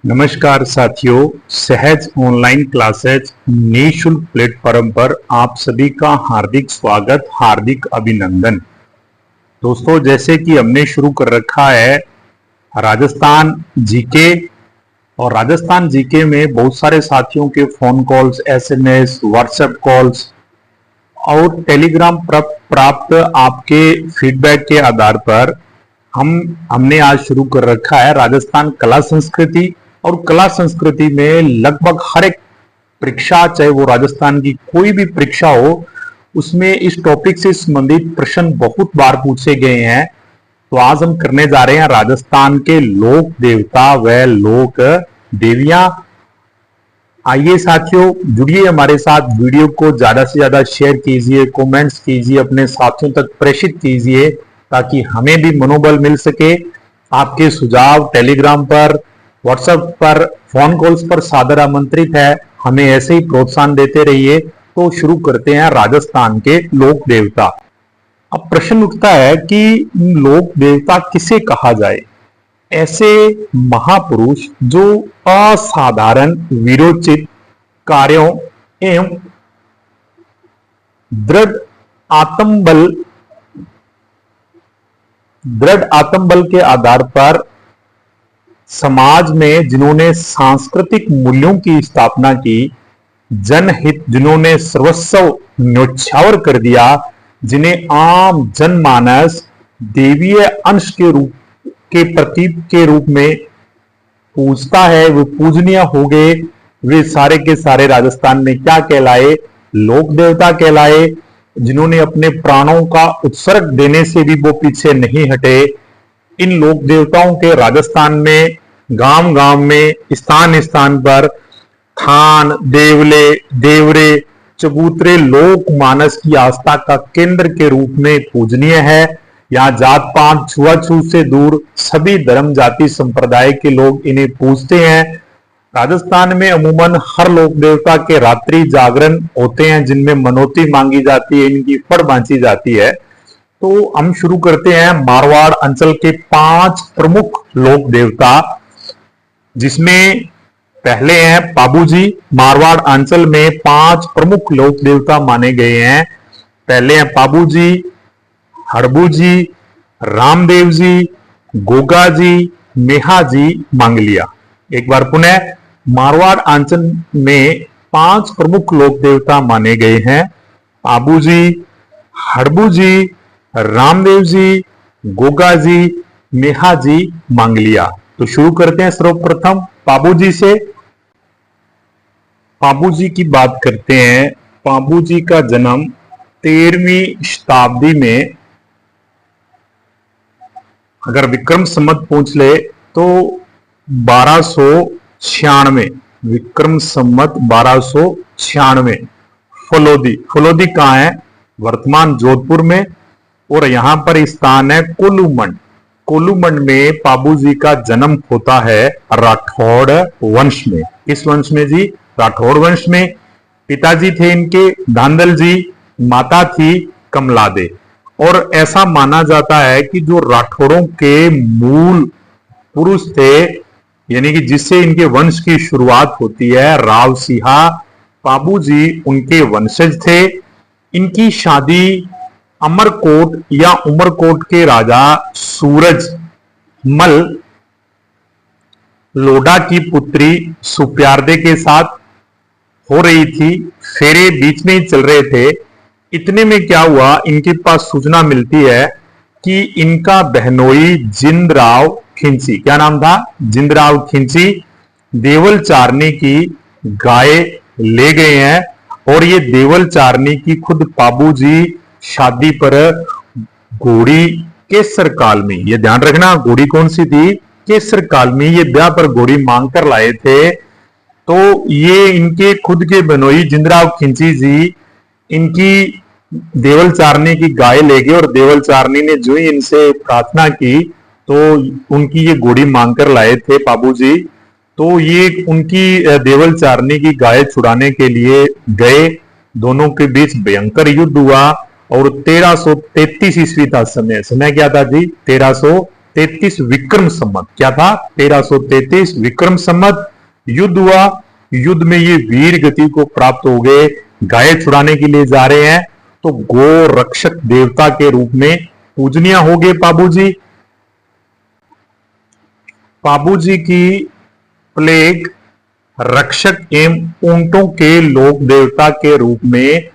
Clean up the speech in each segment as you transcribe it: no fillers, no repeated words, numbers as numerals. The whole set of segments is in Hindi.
नमस्कार साथियों, सहज ऑनलाइन क्लासेज निःशुल्क प्लेटफॉर्म पर आप सभी का हार्दिक स्वागत, हार्दिक अभिनंदन। दोस्तों, जैसे कि हमने शुरू कर रखा है राजस्थान जीके, और राजस्थान जीके में बहुत सारे साथियों के phone calls, SMS, WhatsApp calls और टेलीग्राम प्राप्त आपके फीडबैक के आधार पर हमने आज शुरू कर रखा है राजस्थान कला संस्कृति। और कला संस्कृति में लगभग हर एक परीक्षा, चाहे वो राजस्थान की कोई भी परीक्षा हो, उसमें इस टॉपिक से संबंधित प्रश्न बहुत बार पूछे गए हैं। तो आज हम करने जा रहे हैं राजस्थान के लोक देवता व लोक देवियां। आइए साथियों, जुड़िए हमारे साथ। वीडियो को ज्यादा से ज्यादा शेयर कीजिए, कमेंट्स कीजिए, अपने साथियों तक प्रेषित कीजिए ताकि हमें भी मनोबल मिल सके। आपके सुझाव टेलीग्राम पर, व्हाट्सएप पर, फोन कॉल्स पर सादर आमंत्रित है। हमें ऐसे ही प्रोत्साहन देते रहिए। तो शुरू करते हैं राजस्थान के लोक देवता। अब प्रश्न उठता है कि लोक देवता किसे कहा जाए? ऐसे महापुरुष जो असाधारण वीरोचित कार्यों एवं दृढ़ आत्मबल के आधार पर समाज में जिन्होंने सांस्कृतिक मूल्यों की स्थापना की, जनहित जिन्होंने सर्वस्व न्योछावर कर दिया, जिन्हें आम जनमानस देवीय अंश के प्रतीक के रूप में पूजता है, वे पूजनीय हो गए। वे सारे के सारे राजस्थान में क्या कहलाए? लोक देवता कहलाए। जिन्होंने अपने प्राणों का उत्सर्ग देने से भी वो पीछे नहीं हटे। इन लोक देवताओं के राजस्थान में गांव गांव में, स्थान स्थान पर थान, देवले, देवरे, चबूतरे लोक मानस की आस्था का केंद्र के रूप में पूजनीय है। यहाँ जात पात छुआछूत से दूर सभी धर्म जाति संप्रदाय के लोग इन्हें पूजते हैं। राजस्थान में अमूमन हर लोक देवता के रात्रि जागरण होते हैं, जिनमें मनौती मांगी जाती है, इनकी फड़ बांची जाती है। तो हम शुरू करते हैं मारवाड़ अंचल के 5 प्रमुख लोक देवता, जिसमें पहले हैं पाबूजी। मारवाड़ अंचल में 5 प्रमुख लोक देवता माने गए हैं। पहले हैं पाबूजी, हड़बूजी, रामदेव जी, गोगा जी, मेहा जी, मांगलिया। एक बार पुनः, मारवाड़ अंचल में 5 प्रमुख लोक देवता माने गए हैं। पाबूजी, हड़बूजी, रामदेव जी, गोगा जी, मेहा जी, मांगलिया। तो शुरू करते हैं सर्वप्रथम पाबूजी से। पाबूजी की बात करते हैं। पाबूजी का जन्म 13वीं शताब्दी में, अगर विक्रम संवत पूछ ले तो 1296, विक्रम संवत 1296। फलोदी कहां है? वर्तमान जोधपुर में। और यहां पर स्थान है कोलूमंड। कोलूमंड में पाबूजी का जन्म होता है राठौड़ वंश में। किस वंश में जी? राठौड़ वंश में। पिताजी थे इनके धांधल जी, माता थी कमलादे। और ऐसा माना जाता है कि जो राठौड़ों के मूल पुरुष थे, यानी कि जिससे इनके वंश की शुरुआत होती है, राव सिंहा, पाबूजी उनके वंशज थे। इनकी शादी अमरकोट या उमरकोट के राजा सूरजमल लोढ़ा की पुत्री सुप्यारदे के साथ हो रही थी। फेरे बीच में ही चल रहे थे। इतने में क्या हुआ, इनके पास सूचना मिलती है कि इनका बहनोई जिंदराव खिंची, क्या नाम था? जिंदराव खिंची, देवल चारनी की गाय ले गए हैं। और ये देवल चारनी की खुद पाबूजी शादी पर घोड़ी केसर काल में, ये ध्यान रखना, घोड़ी कौन सी थी? केसर काल में ये ब्याह पर घोड़ी मांग कर लाए थे। तो ये इनके खुद के बहनोई जिंदराव खिंची जी इनकी देवल चारनी की गाय ले गए, और देवल चारनी ने जो ही इनसे प्रार्थना की तो उनकी ये घोड़ी मांग कर लाए थे पाबूजी। तो ये उनकी देवल चारनी की गाय छुड़ाने के लिए गए। दोनों के बीच भयंकर युद्ध हुआ और 1333 ईस्वी था समय क्या था जी? 1333 1333 विक्रम संवत। क्या था? 1333 विक्रम संवत युद्ध हुआ। युद्ध में ये वीर गति को प्राप्त हो गए, गाय छुड़ाने के लिए जा रहे हैं, तो गो रक्षक देवता के रूप में पूजनीय हो गए पाबू जी। पाबू जी की प्लेग रक्षक एवं ऊंटों के लोक देवता के रूप में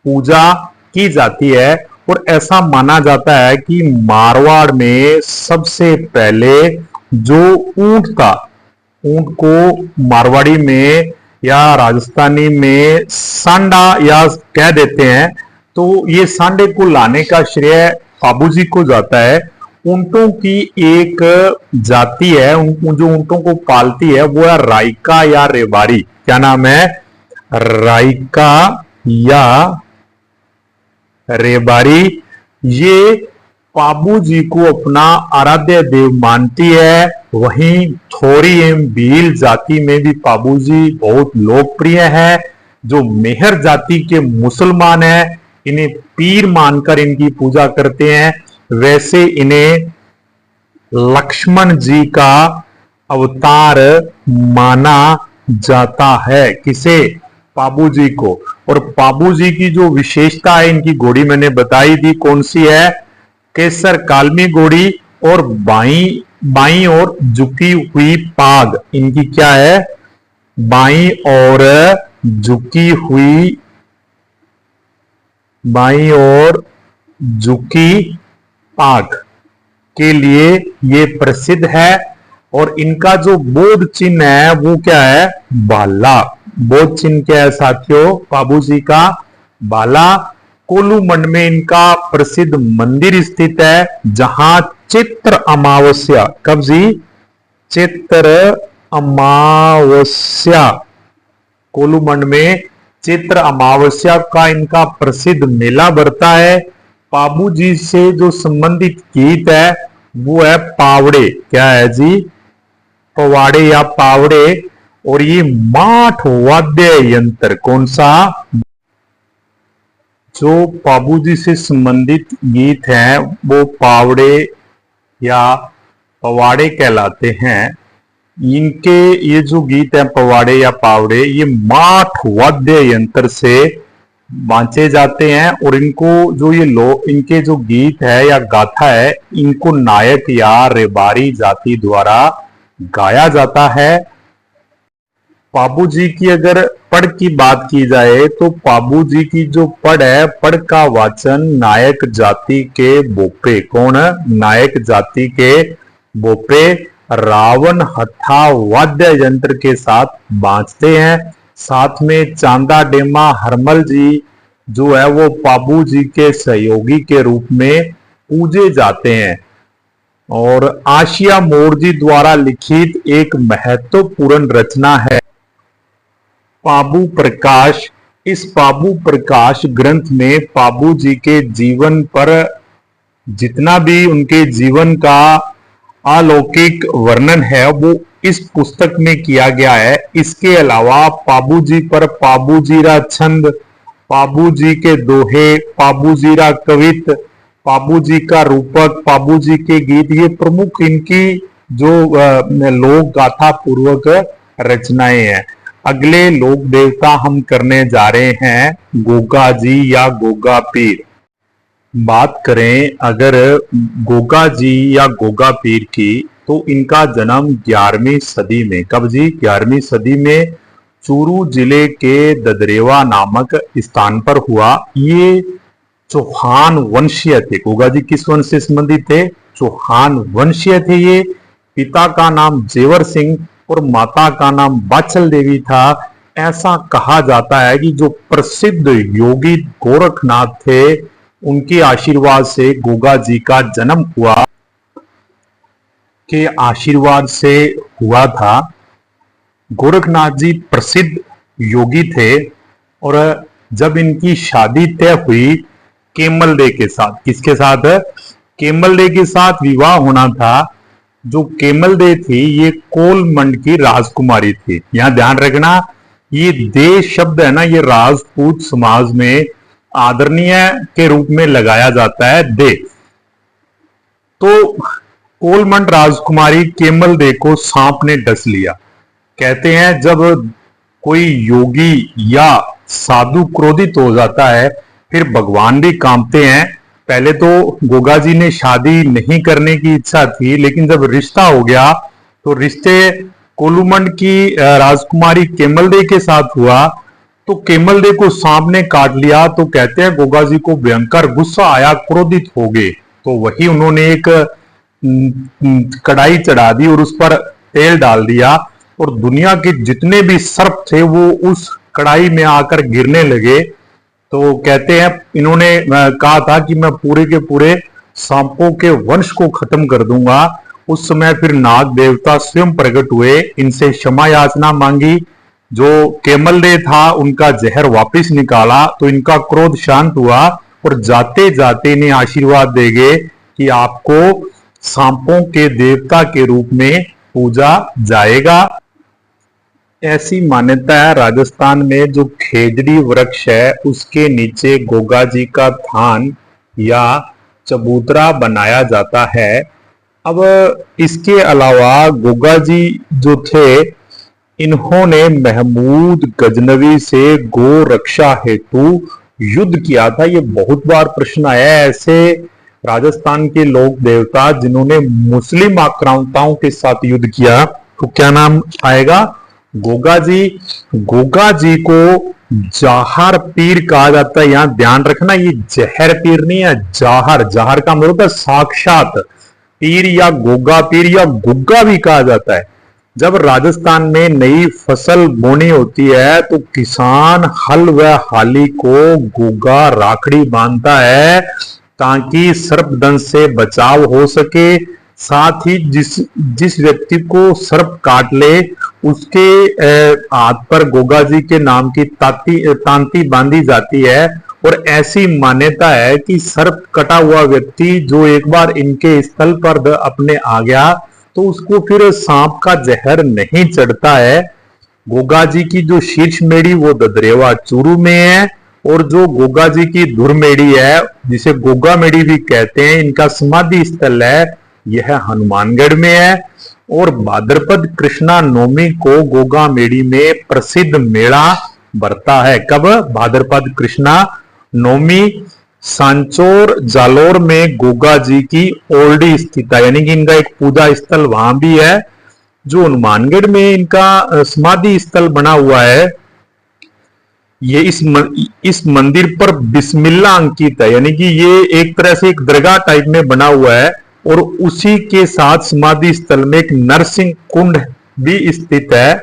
पूजा की जाती है। और ऐसा माना जाता है कि मारवाड़ में सबसे पहले जो ऊंट था, ऊंट को मारवाड़ी में या राजस्थानी में सांडा या कह देते हैं, तो ये सांडे को लाने का श्रेय पाबू जी को जाता है। ऊंटों की एक जाति है, जो ऊंटों को पालती है, वो है राइका या रेवाड़ी। क्या नाम है? राइका या रेबारी। ये पाबू जी को अपना आराध्य देव मानती है। वहीं थोरी एवं भील जाति में भी पाबू जी बहुत लोकप्रिय है। जो मेहर जाति के मुसलमान हैं, इन्हें पीर मानकर इनकी पूजा करते हैं। वैसे इन्हें लक्ष्मण जी का अवतार माना जाता है। किसे? पाबू जी को। और पाबू जी की जो विशेषता है, इनकी घोड़ी मैंने बताई थी, कौन सी है? केसर कालमी घोड़ी और बाई और झुकी हुई पाग। इनकी क्या है? बाई और झुकी हुई, बाई और झुकी पाग के लिए ये प्रसिद्ध है। और इनका जो बोध चिन्ह है वो क्या है? भाला। बोध चिन्ह क्या है साथियों? पाबू जी का भाला। कोलूमंड में इनका प्रसिद्ध मंदिर स्थित है, जहां चैत्र अमावस्या, कब जी? चैत्र अमावस्या, कोलूमंड में चैत्र अमावस्या का इनका प्रसिद्ध मेला भरता है। पाबू जी से जो संबंधित गीत है वो है पावड़े। क्या है जी? पवाड़े या पावड़े। और ये माठ वाद्य यंत्र, कौन सा? जो पाबू जी से संबंधित गीत हैं वो पावड़े या पवाड़े कहलाते हैं। इनके ये जो गीत है पवाड़े या पावड़े, ये माठ वाद्य यंत्र से बांचे जाते हैं। और इनको जो ये इनके जो गीत है या गाथा है, इनको नायक या रेबारी जाति द्वारा गाया जाता है। पाबू जी की अगर पढ़ की बात की जाए तो पाबू जी की जो पढ़ है, पढ़ का वाचन नायक जाति के बोपे। कौन? नायक जाति के बोपे रावण हथा वाद्य यंत्र के साथ बांचते हैं। साथ में चांदा डेमा हरमल जी जो है वो पाबू जी के सहयोगी के रूप में पूजे जाते हैं। और आशिया मोर जी द्वारा लिखित एक महत्वपूर्ण रचना है पाबू प्रकाश। इस पाबू प्रकाश ग्रंथ में पाबू जी के जीवन पर जितना भी उनके जीवन का अलौकिक वर्णन है वो इस पुस्तक में किया गया है। इसके अलावा पाबू जी पर पाबू जीरा छंद, पाबू जी के दोहे, पाबू जीरा कवित, पाबू जी का रूपक, पाबू जी के गीत, ये प्रमुख इनकी जो लोक गाथा पूर्वक रचनाएं हैं। अगले लोक देवता हम करने जा रहे हैं गोगा जी या गोगा पीर। बात करें अगर गोगा जी या गोगा पीर की, तो इनका जन्म 11वीं सदी में, कब जी? 11वीं सदी में चूरू जिले के ददरेवा नामक स्थान पर हुआ। ये चौहान वंशीय थे। गोगा जी किस वंश से संबंधित थे? चौहान वंशीय थे ये। पिता का नाम जेवर सिंह और माता का नाम बाछल देवी था। ऐसा कहा जाता है कि जो प्रसिद्ध योगी गोरखनाथ थे, उनके आशीर्वाद से गोगा जी का जन्म हुआ, के आशीर्वाद से हुआ था। गोरखनाथ जी प्रसिद्ध योगी थे और जब इनकी शादी तय हुई केमल दे के साथ, किसके साथ? केमल दे के साथ विवाह होना था। जो केमल दे थी ये कोलमंड की राजकुमारी थी। यहां ध्यान रखना, ये दे शब्द है ना, ये राजपूत समाज में आदरणीय के रूप में लगाया जाता है, दे। तो कोलमंड राजकुमारी केमल दे को सांप ने डस लिया। कहते हैं जब कोई योगी या साधु क्रोधित हो जाता है फिर भगवान भी कांपते हैं। पहले तो गोगा जी ने शादी नहीं करने की इच्छा थी, लेकिन जब रिश्ता हो गया तो रिश्ते कोलूमंड की राजकुमारी केमलदे के साथ हुआ तो केमलदे को सांप ने काट लिया। तो कहते हैं गोगा जी को भयंकर गुस्सा आया, क्रोधित हो गए। तो वही उन्होंने एक कढ़ाई चढ़ा दी और उस पर तेल डाल दिया और दुनिया के जितने भी सर्प थे वो उस कढ़ाई में आकर गिरने लगे। तो कहते हैं इन्होंने कहा था कि मैं पूरे के पूरे सांपों के वंश को खत्म कर दूंगा। उस समय फिर नाग देवता स्वयं प्रकट हुए, इनसे क्षमा याचना मांगी। जो केमलदे था उनका जहर वापस निकाला तो इनका क्रोध शांत हुआ और जाते जाते इन्हें आशीर्वाद देंगे कि आपको सांपों के देवता के रूप में पूजा जाएगा। ऐसी मान्यता है राजस्थान में जो खेजड़ी वृक्ष है उसके नीचे गोगा जी का थान या चबूतरा बनाया जाता है। अब इसके अलावा गोगा जी जो थे इन्होंने महमूद गजनवी से गो रक्षा हेतु युद्ध किया था। ये बहुत बार प्रश्न आया है। ऐसे राजस्थान के लोक देवता जिन्होंने मुस्लिम आक्रांताओं के साथ युद्ध किया तो क्या नाम आएगा? गोगा जी। गोगा जी को जाहर पीर कहा जाता है। यहां ध्यान रखना, ये जहर पीर नहीं है, जाहर। जाहर का मतलब है साक्षात पीर या गोगा पीर या गुग्गा भी कहा जाता है। जब राजस्थान में नई फसल बोनी होती है तो किसान हल व हाली को गोगा राखड़ी बांधता है ताकि सर्पदंश से बचाव हो सके। साथ ही जिस व्यक्ति को सर्प काट ले उसके हाथ पर गोगा जी के नाम की तांती बांधी जाती है। और ऐसी मान्यता है कि सर्प कटा हुआ व्यक्ति जो एक बार इनके स्थल पर अपने आ गया तो उसको फिर सांप का जहर नहीं चढ़ता है। गोगा जी की जो शीर्ष मेड़ी वो ददरेवा चूरू में है और जो गोगा जी की धुर मेड़ी है जिसे गोगा मेड़ी भी कहते हैं, इनका समाधि स्थल है, यह हनुमानगढ़ में है। और भाद्रपद कृष्णा नवमी को गोगा मेड़ी में प्रसिद्ध मेला भरता है। कब? भाद्रपद कृष्णा नवमी। सांचौर जालोर में गोगा जी की ओल्डी स्थित है, यानी कि इनका एक पूजा स्थल वहां भी है। जो हनुमानगढ़ में इनका समाधि स्थल बना हुआ है, ये इस मंदिर पर बिस्मिल्लाह अंकित है, यानी कि ये एक तरह से एक दरगाह टाइप में बना हुआ है। और उसी के साथ समाधि स्थल में एक नरसिंह कुंड भी स्थित है।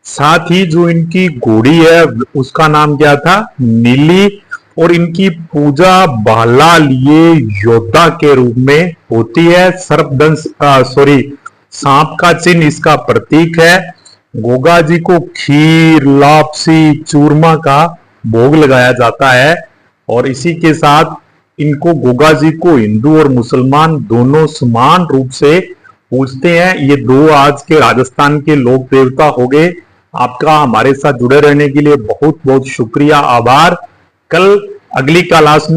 साथ ही जो इनकी घोड़ी है उसका नाम क्या था? नीली। और इनकी पूजा भाला लिए योद्धा के रूप में होती है। सर्पदंश सांप का चिन्ह इसका प्रतीक है। गोगा जी को खीर, लापसी, चूरमा का भोग लगाया जाता है। और इसी के साथ इनको गोगा जी को हिंदू और मुसलमान दोनों समान रूप से पूजते हैं। ये दो आज के राजस्थान के लोक देवता हो गए। आपका हमारे साथ जुड़े रहने के लिए बहुत बहुत शुक्रिया, आभार। कल अगली कालांश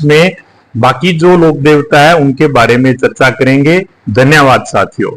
में बाकी जो लोक देवता है उनके बारे में चर्चा करेंगे। धन्यवाद साथियों।